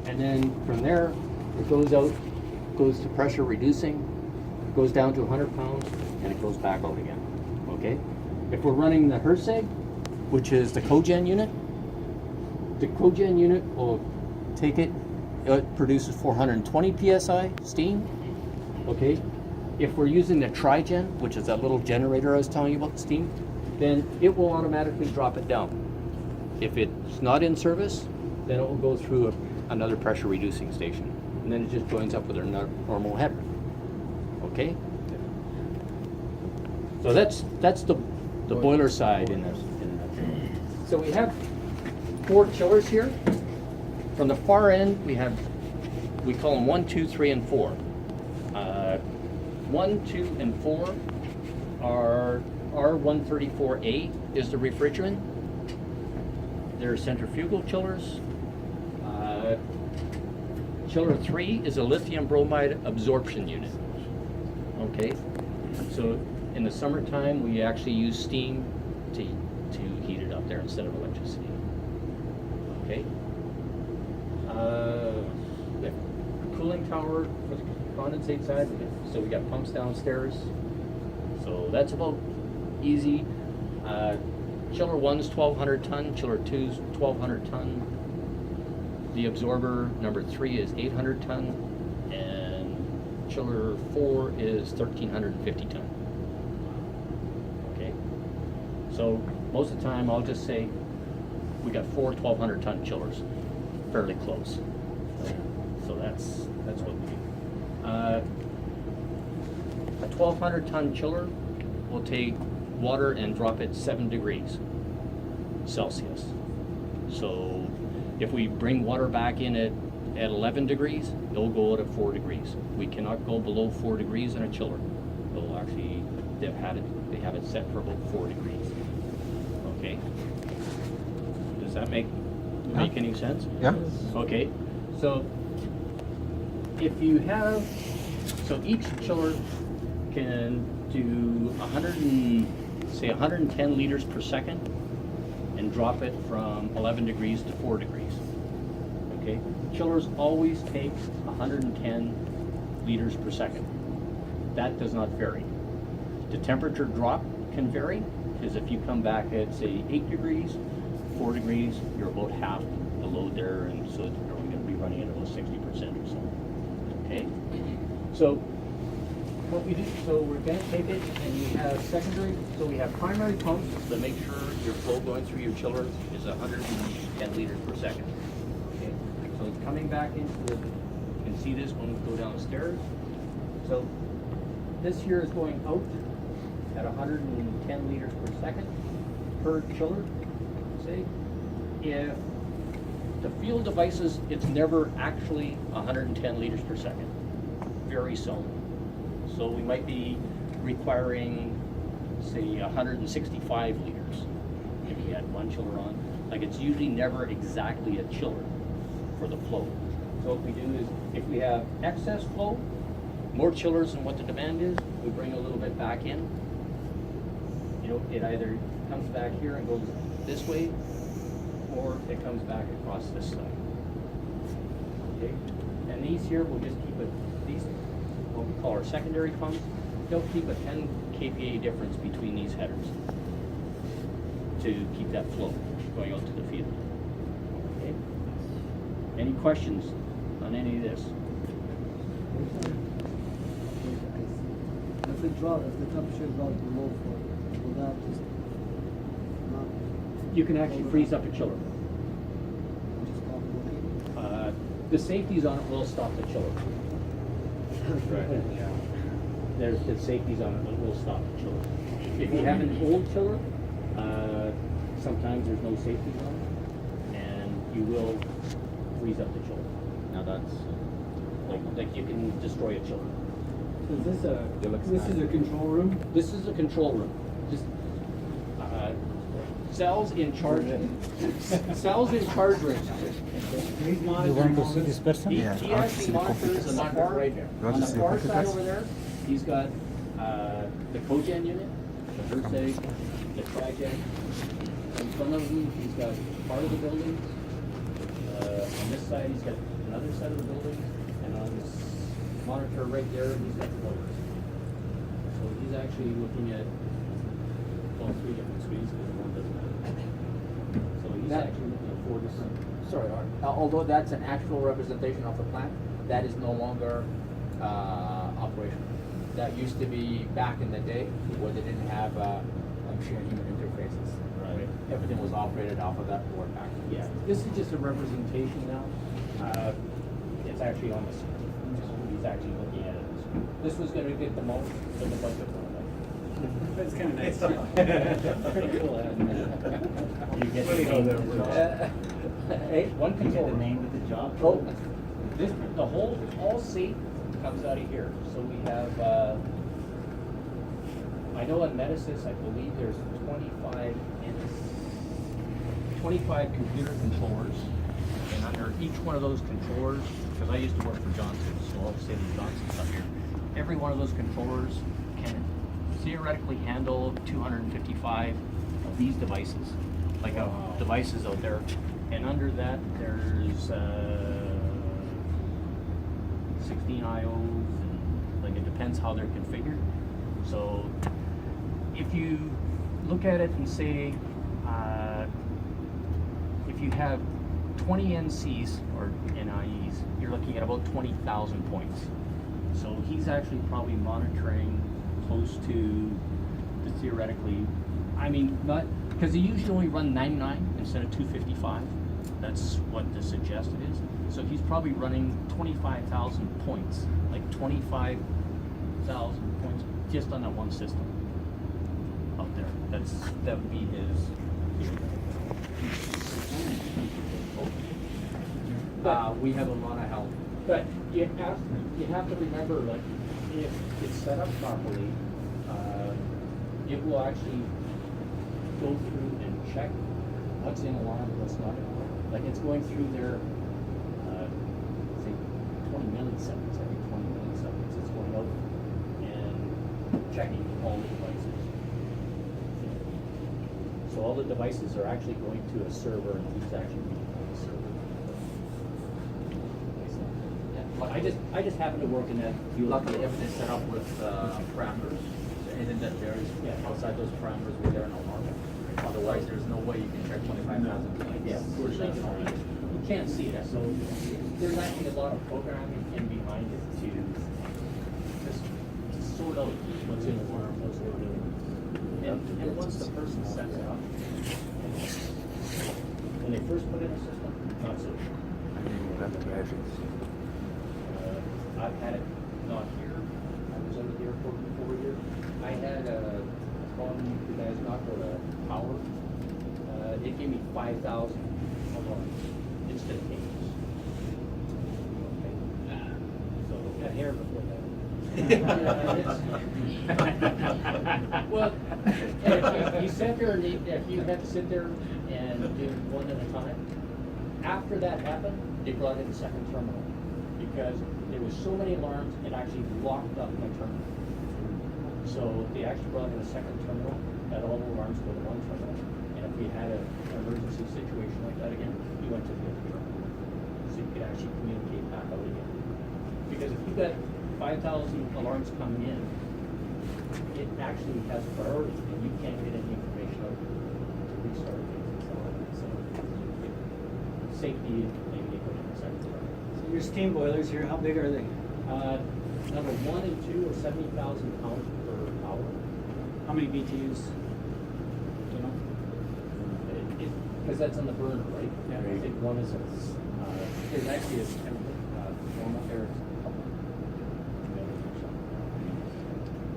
And then from there, it goes out, goes to pressure reducing, goes down to 100 pounds, and it goes back out again. Okay? If we're running the Herseg, which is the cogen unit will take it, it produces 420 psi steam. Okay? If we're using the Trigen, which is that little generator I was telling you about, steam, then it will automatically drop it down. If it's not in service, then it will go through another pressure reducing station, and then it just joins up with our normal header. Okay? So that's the boiler side in this. So we have 4 chillers here. From the far end, we call them 1, 2, 3, and 4. 1, 2, and 4 are R134A is the refrigerant. They're centrifugal chillers. Chiller 3 is a lithium bromide absorption unit. Okay, so in the summertime we actually use steam to heat it up there instead of electricity. Okay. The cooling tower for the condensate side. So we got pumps downstairs. So that's about easy. Chiller 1's 1,200 ton. Chiller 2's 1,200 ton. The absorber number 3 is 800 ton, and chiller 4 is 1,350 ton. Okay. So most of the time I'll just say we got 4 1,200 ton chillers, fairly close. So that's what we do. A 1,200 ton chiller will take water and drop it 7 degrees Celsius. So if we bring water back in at 11 degrees, it'll go out at 4 degrees. We cannot go below 4 degrees in a chiller. They'll actually, they have it set for about 4 degrees. Okay. Does that make any sense? Yeah. Okay. So if you have, so each chiller can do 110 liters per second and drop it from 11 degrees to 4 degrees. Okay? Chillers always take 110 liters per second. That does not vary. The temperature drop can vary, because if you come back at, say, 8 degrees, 4 degrees, you're about half the load there, and so you're only going to be running at about 60% or so. Okay? So what we do, so we're going to take it, and we have secondary, so we have primary pumps to make sure your flow going through your chiller is 110 liters per second. Okay, so it's coming back into the, you can see this when we go downstairs. So this here is going out at 110 liters per second per chiller, say. If the field devices, it's never actually 110 liters per second, very seldom. So we might be requiring, say, 165 liters if we had one chiller on. Like, it's usually never exactly a chiller for the flow. So what we do is, if we have excess flow, more chillers than what the demand is, we bring a little bit back in. You know, it either comes back here and goes this way, or it comes back across this side. Okay? And these here, we'll just keep it, these, what we call our secondary pumps, they'll keep a 10 kPa difference between these headers to keep that flow going out to the field. Okay? Any questions on any of this? If the temperature drops below 4, will that just not You can actually freeze up a chiller. just stop working? The safeties on it will stop the chiller. Right. Yeah. There's the safeties on it that will stop the chiller. If you have an old chiller, sometimes there's no safeties on it, and you will freeze up the chiller. Now that's like you can destroy a chiller. Is this a control room? This is a control room. Just cells in charge. Cells in charge rooms. These You want to see this person? He Yeah. actually monitors on the far, want on to the see far the side computers? over there. He's got the cogen unit, the Herseg, the Trigen. In front of him, he's got part of the building, on this side, he's got another set of the buildings, and on this monitor right there, he's got the buildings. So he's actually looking at, well, 3 different screens, because one doesn't have. So he's That- actually looking at 4 different. Sorry, Art. Although that's an actual representation of the plant, that is no longer operational. That used to be back in the day where they didn't have machine human interfaces. Right. Everything was operated off of that board back then. Yeah, this is just a representation now. It's actually on the screen. He's actually looking at it. This was gonna get the most, but the budget went up. That's kind of nice. Pretty cool, You get Funny the how name that of the works. job. Hey, one You get control. the name of the job? Oh, this, the whole, all sait comes out of here. So we have, I know in Medicis, I believe there's 25 computer controllers. And under each one of those controllers, because I used to work for Johnson, so I'll say the Johnson's up here. Every one of those controllers can theoretically handle 255 of these devices, like devices out there. And under that, there's 16 IOs, and like it depends how they're configured. So if you look at it and say, if you have 20 NCs or NIEs, you're looking at about 20,000 points. So he's actually probably monitoring close to theoretically, I mean, not, because they usually only run 99 instead of 255. That's what the suggested is. So he's probably running 25,000 points, like 25,000 points just on that one system out there. That would be his. We have a lot of help. But you have to remember, like, if it's set up properly, it will actually go through and check what's in alarm and what's not in alarm. Like, it's going through their, say, 20 milliseconds, every 20 milliseconds, it's going out and checking all the devices. So all the devices are actually going to a server, and he's actually reading on the server. I just happen to work in that field. Luckily, everything's set up with parameters. So anything that varies outside those parameters, we're there in alarm. Otherwise, there's no way you can check 25,000 points. Yeah, of course, you can't see it, so there's actually a lot of programming in behind it to just sort out what's in alarm, what's not in. And once the person sets it up, when they first put in a system, not so sure. I've had it not here. I was out at the airport before here. I had a problem because not go to power. It gave me 5,000 alarms instantaneous. Okay. So got hair before that. Well, if you sit there and if you had to sit there and do one at a time, after that happened, they brought in a second terminal because there was so many alarms, it actually locked up my terminal. So they actually brought in a second terminal, that all the alarms go to one terminal. And if we had an emergency situation like that again, we went to the other terminal. So you could actually communicate back out again. Because if you've got 5,000 alarms coming in, it actually has priority and you can't get any information out to restart things and so on. So safety, maybe they put in a second terminal. So your steam boilers here, how big are they? Number 1 and 2 are 70,000 pounds per hour. How many BTUs? You know? Because that's on the burner, right? Yeah. I think one is there's actually a normal air.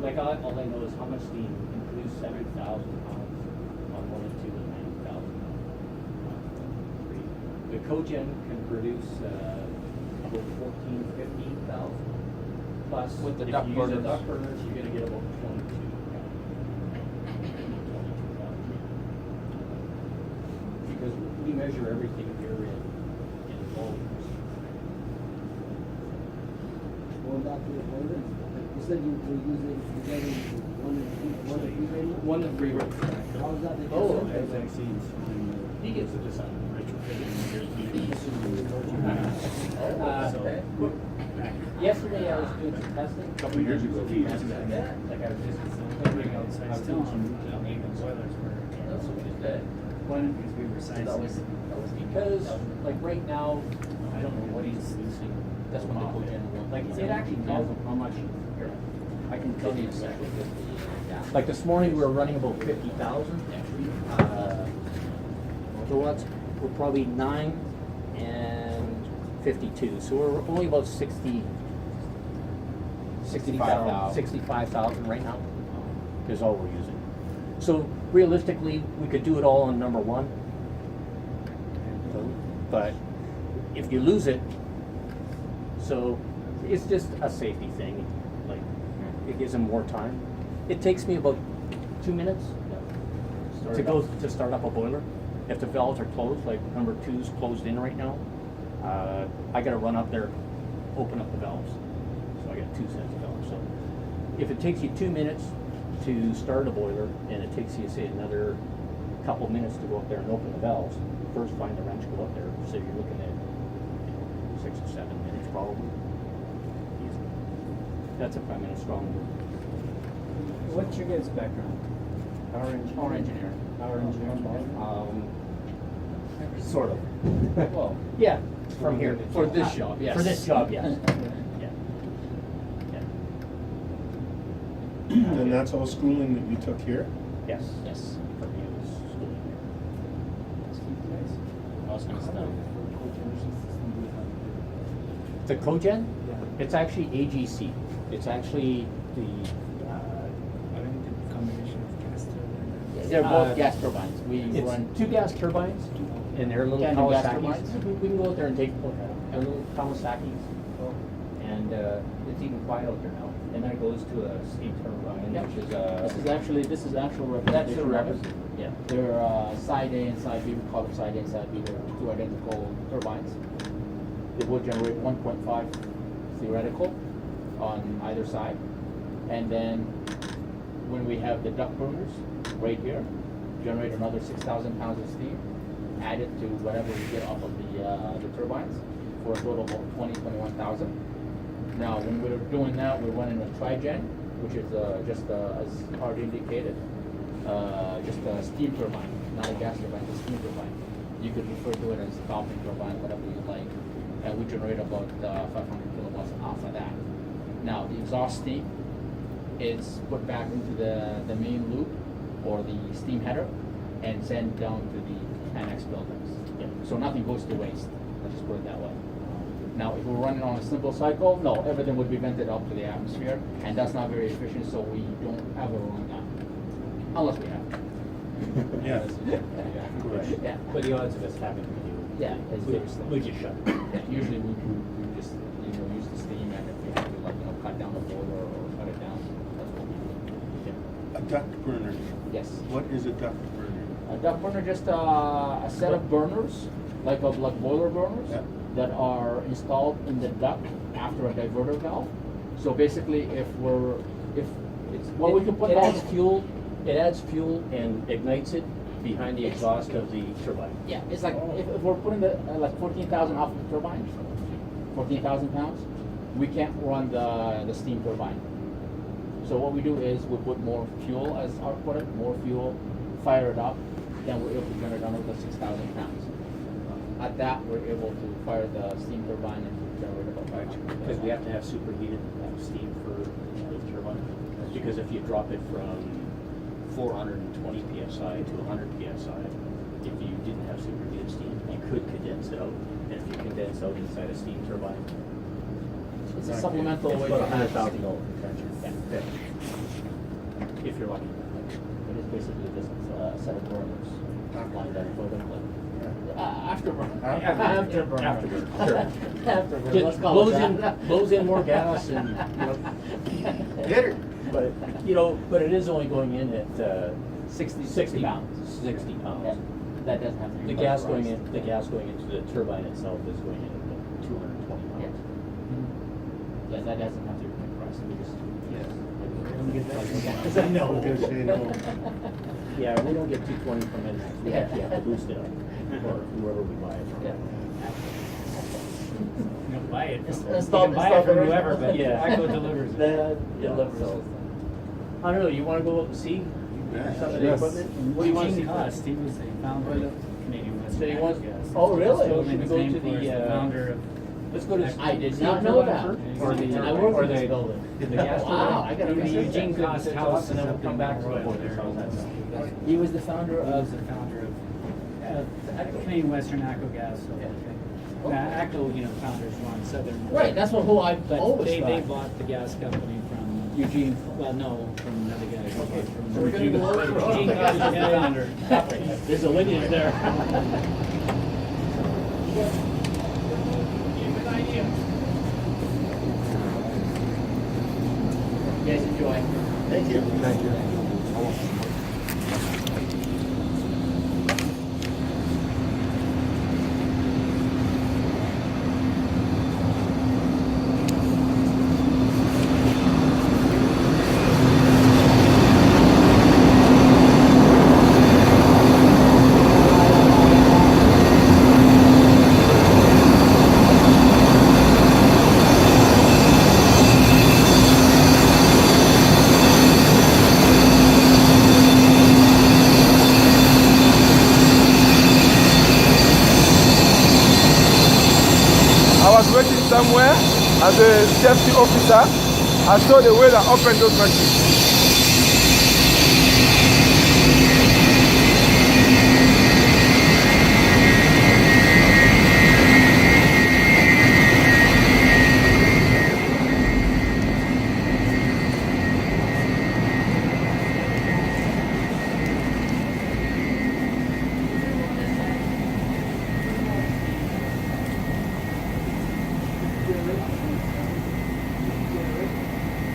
Like all I know is how much steam can produce 70,000 pounds on 1 and 2 and 90,000 on 3. The cogen can produce about 14, 15,000. Plus, With the if duct you use burners. the duct burners, you're gonna get about 22. Because we measure everything here in volumes. Going back to the boiler, you said you were using, you're getting 1 and 3 right now? 1 to 3 right How is that? Oh, different? he gets it just on retrofitting. Yesterday I was doing some testing. A couple of years ago. Like I was just figuring out, I was doing some boilers were. That's what we did. One, because we were sizing. That was because, like right now, I don't know what he's using. That's when they put in. Like it actually tells them how much. Here, I can tell you exactly. Like this morning, we were running about 50,000. Kilowatts. We're probably 9 and 52. So we're only about 65,000 right now is all we're using. So realistically, we could do it all on number 1. But if you lose it, so it's just a safety thing. Like it gives them more time. It takes me about 2 minutes to start up a boiler. If the valves are closed, like number 2's closed in right now, I gotta run up there, open up the valves. So I got 2 sets of valves. So if it takes you 2 minutes to start a boiler, and it takes you, say, another couple minutes to go up there and open the valves, first find the wrench, go up there. So you're looking at 6 or 7 minutes probably. Easy. That's a 5 minute strong. What's your guys' background? Power engineer. Power engineering. Sort of. Well, Yeah, from here, for this job, yes. For this job, yes. Yeah. Yeah. And that's all schooling that you took here? Yes. Yes. From here was schooling here. I was gonna study. The cogen? Yeah. It's actually AGC. It's actually the, I think the combination of gas turbine. they're both gas turbines. We run 2 gas turbines, and they're little Tandem gas Kawasaki's. turbines? We can go out there and take, they're little Kawasaki's. And it's even quiet out there now. And then it goes to a steam turbine, which is This is actual that's the representation. represent. Yeah. They're side A and side B. We call them side A and side B. They're 2 identical turbines. They will generate 1.5 theoretical on either side, and then when we have the duct burners right here, generate another 6,000 pounds of steam, added to whatever we get off of the turbines, for a total of 21,000. Now, when we're doing that, we're running a trigen, which is just as Art indicated, just a steam turbine, not a gas turbine, a steam turbine. You could refer to it as a dolphin turbine, whatever you like. And we generate about 500 kilowatts off of that. Now, the exhaust steam is put back into the main loop or the steam header and sent down to the annex buildings. Yeah. So nothing goes to waste. Let's just put it that way. Now, if we're running on a simple cycle, no, everything would be vented up to the atmosphere, and that's not very efficient, so we don't ever run that. Unless we have to. Yes. Correct. Yeah. But the odds of us having to do Yeah, it's very slim. we just shut it. Yeah, usually we just, use the steam, and if we have to, cut down the boiler or cut it down, that's what we do. A duct burner. Yes. What is a duct burner? A duct burner, just a set of burners, like boiler burners, Yeah. that are installed in the duct after a diverter valve. So basically, we can put It all adds the fuel. It adds fuel and ignites it behind the exhaust of the turbine. Yeah, it's like if we're putting the 14,000 off the turbine, 14,000 pounds, we can't run the steam turbine. So what we do is we put more fuel, as Art put it, more fuel, fire it up, then we're able to generate another 6,000 pounds. At that, we're able to fire the steam turbine and generate about 500. Because we have to have superheated steam for the turbine. Because if you drop it from 420 psi to 100 psi, if you didn't have superheated steam, you could condense it out. And if you condense out inside a steam turbine, It's a supplemental it's way about to have $100,000 potential. Yeah. If you're lucky. It is basically just a set of burners lined up vertically. Afterburner. Afterburn. Sure. Afterburn. Just Let's call it that. blows in more gas and, Hit her. but, but it is only going in at 60 60 pounds. 60 pounds. Yeah. That doesn't have to be The gas going pressurized. into the turbine itself is going in at 220 Yeah. pounds. Yeah, that doesn't have to be compressed. We just. No. Because they know. Yeah, we don't get 220 from it. We actually have to boost it up, or whoever we buy it from. Yeah. No, buy it. It's You not- can buy it's it not from the whoever, original. but Yeah. Echo delivers it. So, I don't know, you wanna go out and see some of the Yes. equipment? What do you wanna see Eugene first? Cost, he was the founder of Canadian Western So you want- Natural Gas. Oh, really? Still Should we his go name to for it, the, founder of. Let's go to. I did see not the know turbine that. first? Or the- I work or in the- this building. The gas Wow, turbine? I gotta The research Eugene that. Cost It's house, up, and then we'll come back to the Royal board. there. He was the founder He was of. the founder of Canadian Western Natural Gas. So ACO, founders run Southern. Right, that's who I But always they thought. bought the gas company from Eugene. Well, no, from another guy. Okay, From so we're gonna go over Eugene the Cost gas was the founder. There's a lineage there. You guys enjoy. Thank you. Thank you. I was working somewhere as a safety officer. I saw the way they opened those machines.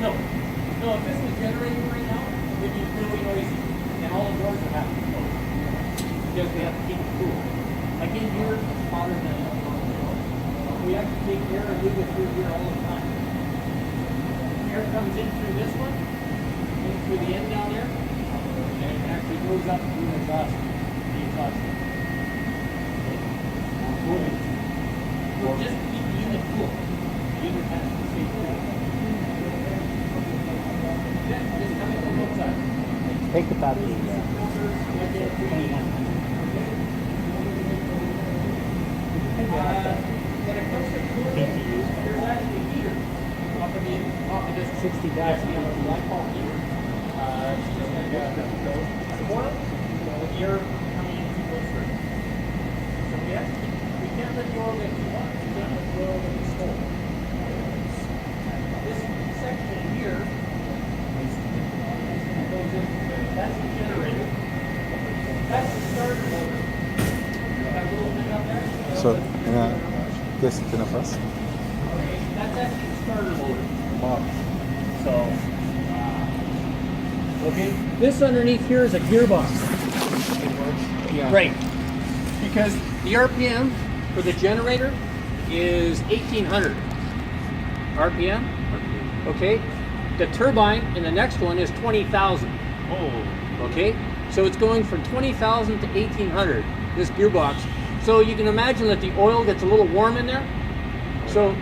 No, if this was generating right now, it would be really noisy, and all the doors would have to be closed. Because we have to keep it cool. Like in here, it's hotter than we have to take air and move it through here all the time. Air comes in through this one, in through the end down there, and it actually goes up through the exhaust. Well, just to keep the unit cool. The unit has to stay cool. Just coming from both sides. Take the battery. When it comes to cooling, there's actually a heater off of this 60 dash glycol heater. It's just like a coil with air coming in through those rings. So we can't let the oil get too hot. We can't let the oil get too cold. This section here goes in. That's the generator. That's the starter motor. That little thing up there. So, this is enough us. Okay, that's actually the starter motor. So, okay, this underneath here is a gearbox. Right. Because the RPM for the generator is 1800 RPM. Okay. The turbine in the next one is 20,000. Oh. Okay. So it's going from 20,000 to 1800. This gearbox. So you can imagine that the oil gets a little warm in there. So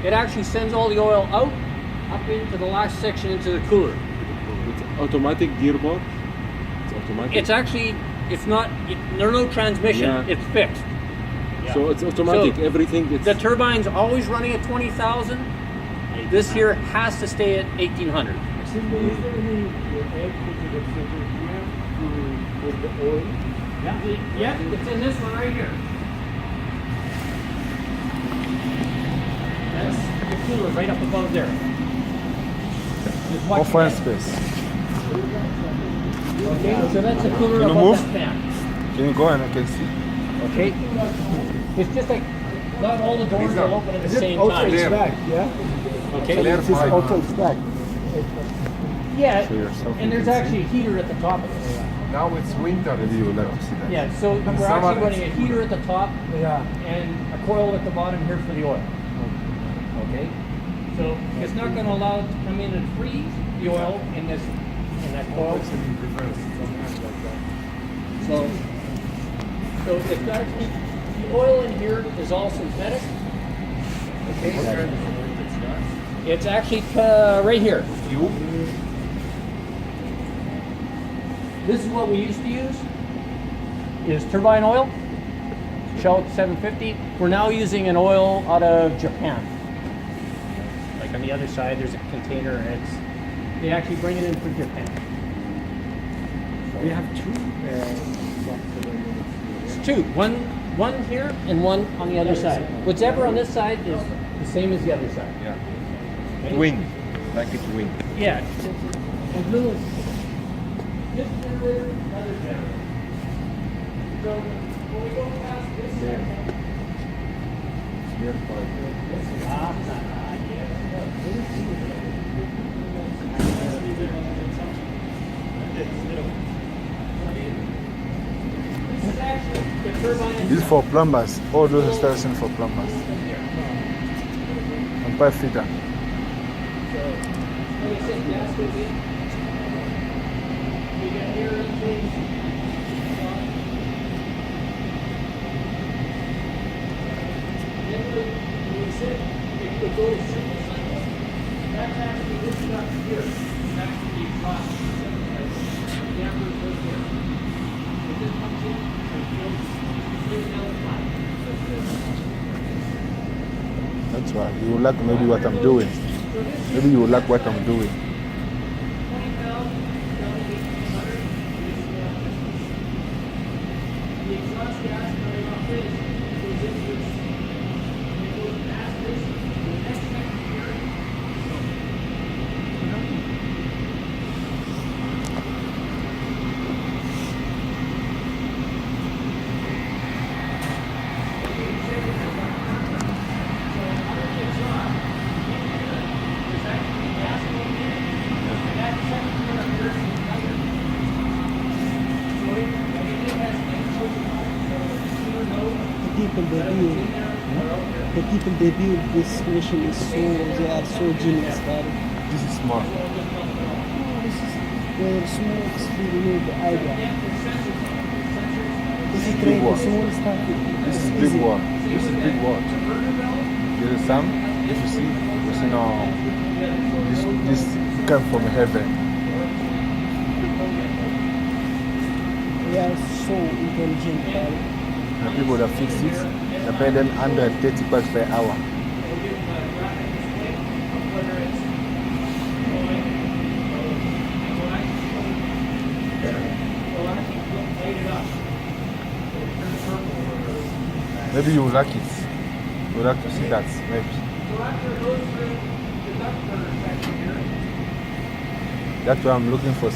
it actually sends all the oil out, up into the last section into the cooler. It's automatic gearbox. It's automatic. It's actually, it's not, there's no transmission. Yeah. It's fixed. So it's automatic. So everything. It's The turbine's always running at 20,000. This here has to stay at 1800. Yeah, it's in this one right here. That's the cooler right up above there. Just watch Open it. space. Okay, so that's the cooler Can you above move? that fan. Can you go and I can see? Okay? It's just like, not all the doors will open at the same time. Okay? This is auto stack. Yeah, So you're self- and there's actually a heater at the top of this. Now it's winter. Maybe you would like to see that. Yeah, so we're summer actually running a it's- heater at the top and a coil at the bottom here for the oil. Okay? So it's not gonna allow it to come in and freeze the oil in that coil. So it's gotta keep the oil in here is all synthetic. Okay. It's actually right here. This is what we used to use, is turbine oil, Shell 750. We're now using an oil out of Japan. Like on the other side, there's a container, and they actually bring it in from Japan. We have two. It's two, one here and one on the other side. Whatever on this side is the same as the other side. Yeah. Okay? Wing. Like it's wing. Yeah. A little. This generator, another generator. So when we go past this section, this is actually the turbine. This is for plumbers. All those installations for plumbers. And pipe fitter. When you say gas goes in, you can hear it change. Then when you sit, if you go to single cycle, that's actually this stuff here. It's actually across the single cycle. The dampers right here. It just comes in and fills another pipe. That's why you will like maybe what I'm doing. Maybe you will like what I'm doing. 20,000 down to 1,800. The exhaust gas coming off this goes into this. It goes past this. The next section here. The people they build this machine is they are so genius about it. This is small. They're small, they know the idea. This is Big trade, one. small stuff. This is big one. This is big one. There is some, if you see, no, this came from heaven. They are so intelligent about it. The people that fix it, they pay them 130 bucks per hour. Maybe you will like it. You would like to see that, maybe. That's what I'm looking for.